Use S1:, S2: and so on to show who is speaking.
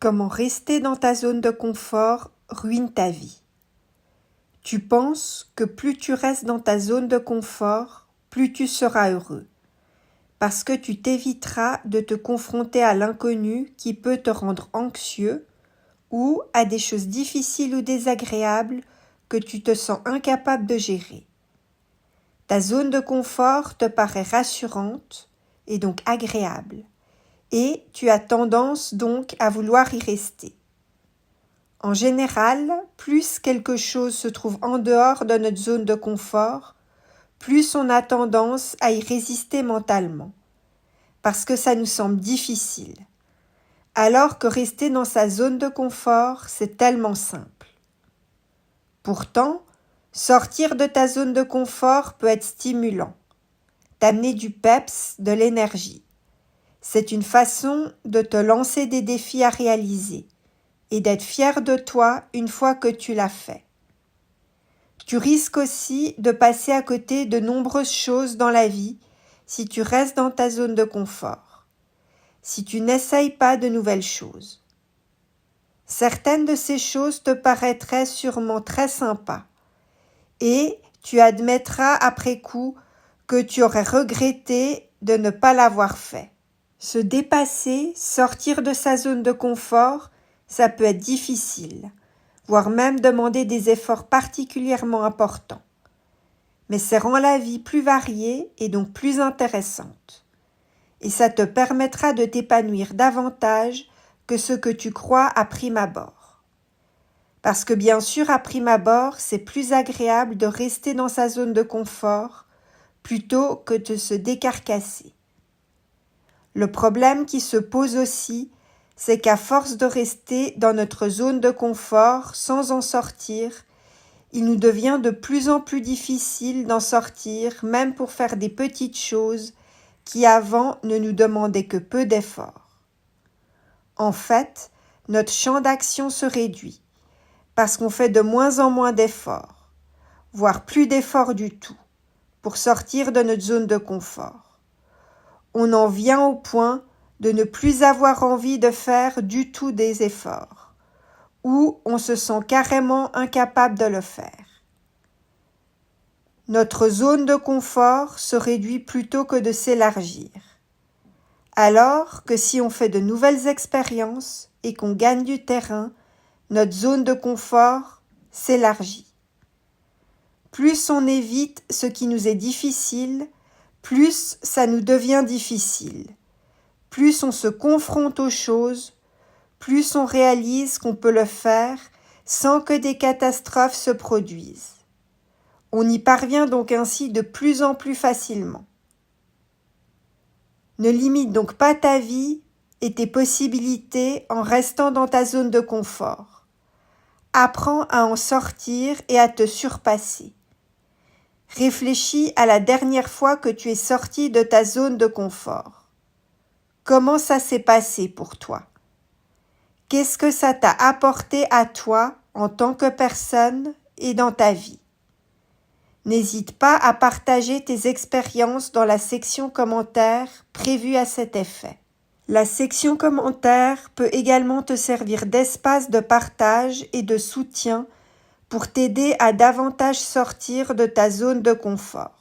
S1: Comment rester dans ta zone de confort ruine ta vie. Tu penses que plus tu restes dans ta zone de confort, plus tu seras heureux, parce que tu t'éviteras de te confronter à l'inconnu qui peut te rendre anxieux ou à des choses difficiles ou désagréables que tu te sens incapable de gérer. Ta zone de confort te paraît rassurante et donc agréable, et tu as tendance donc à vouloir y rester. En général, plus quelque chose se trouve en dehors de notre zone de confort, plus on a tendance à y résister mentalement, parce que ça nous semble difficile, alors que rester dans sa zone de confort, c'est tellement simple. Pourtant, sortir de ta zone de confort peut être stimulant, t'amener du peps, de l'énergie. C'est une façon de te lancer des défis à réaliser et d'être fier de toi une fois que tu l'as fait. Tu risques aussi de passer à côté de nombreuses choses dans la vie si tu restes dans ta zone de confort, si tu n'essayes pas de nouvelles choses. Certaines de ces choses te paraîtraient sûrement très sympas et tu admettras après coup que tu aurais regretté de ne pas l'avoir fait. Se dépasser, sortir de sa zone de confort, ça peut être difficile, voire même demander des efforts particulièrement importants. Mais ça rend la vie plus variée et donc plus intéressante. Et ça te permettra de t'épanouir davantage que ce que tu crois à prime abord. Parce que bien sûr, à prime abord, c'est plus agréable de rester dans sa zone de confort plutôt que de se décarcasser. Le problème qui se pose aussi, c'est qu'à force de rester dans notre zone de confort sans en sortir, il nous devient de plus en plus difficile d'en sortir, même pour faire des petites choses qui avant ne nous demandaient que peu d'efforts. En fait, notre champ d'action se réduit, parce qu'on fait de moins en moins d'efforts, voire plus d'efforts du tout, pour sortir de notre zone de confort. On en vient au point de ne plus avoir envie de faire du tout des efforts, ou on se sent carrément incapable de le faire. Notre zone de confort se réduit plutôt que de s'élargir, alors que si on fait de nouvelles expériences et qu'on gagne du terrain, notre zone de confort s'élargit. Plus on évite ce qui nous est difficile, plus ça nous devient difficile. Plus on se confronte aux choses, plus on réalise qu'on peut le faire sans que des catastrophes se produisent. On y parvient donc ainsi de plus en plus facilement. Ne limite donc pas ta vie et tes possibilités en restant dans ta zone de confort. Apprends à en sortir et à te surpasser. Réfléchis à la dernière fois que tu es sorti de ta zone de confort. Comment ça s'est passé pour toi? Qu'est-ce que ça t'a apporté à toi en tant que personne et dans ta vie? N'hésite pas à partager tes expériences dans la section commentaires prévue à cet effet. La section commentaires peut également te servir d'espace de partage et de soutien pour t'aider à davantage sortir de ta zone de confort.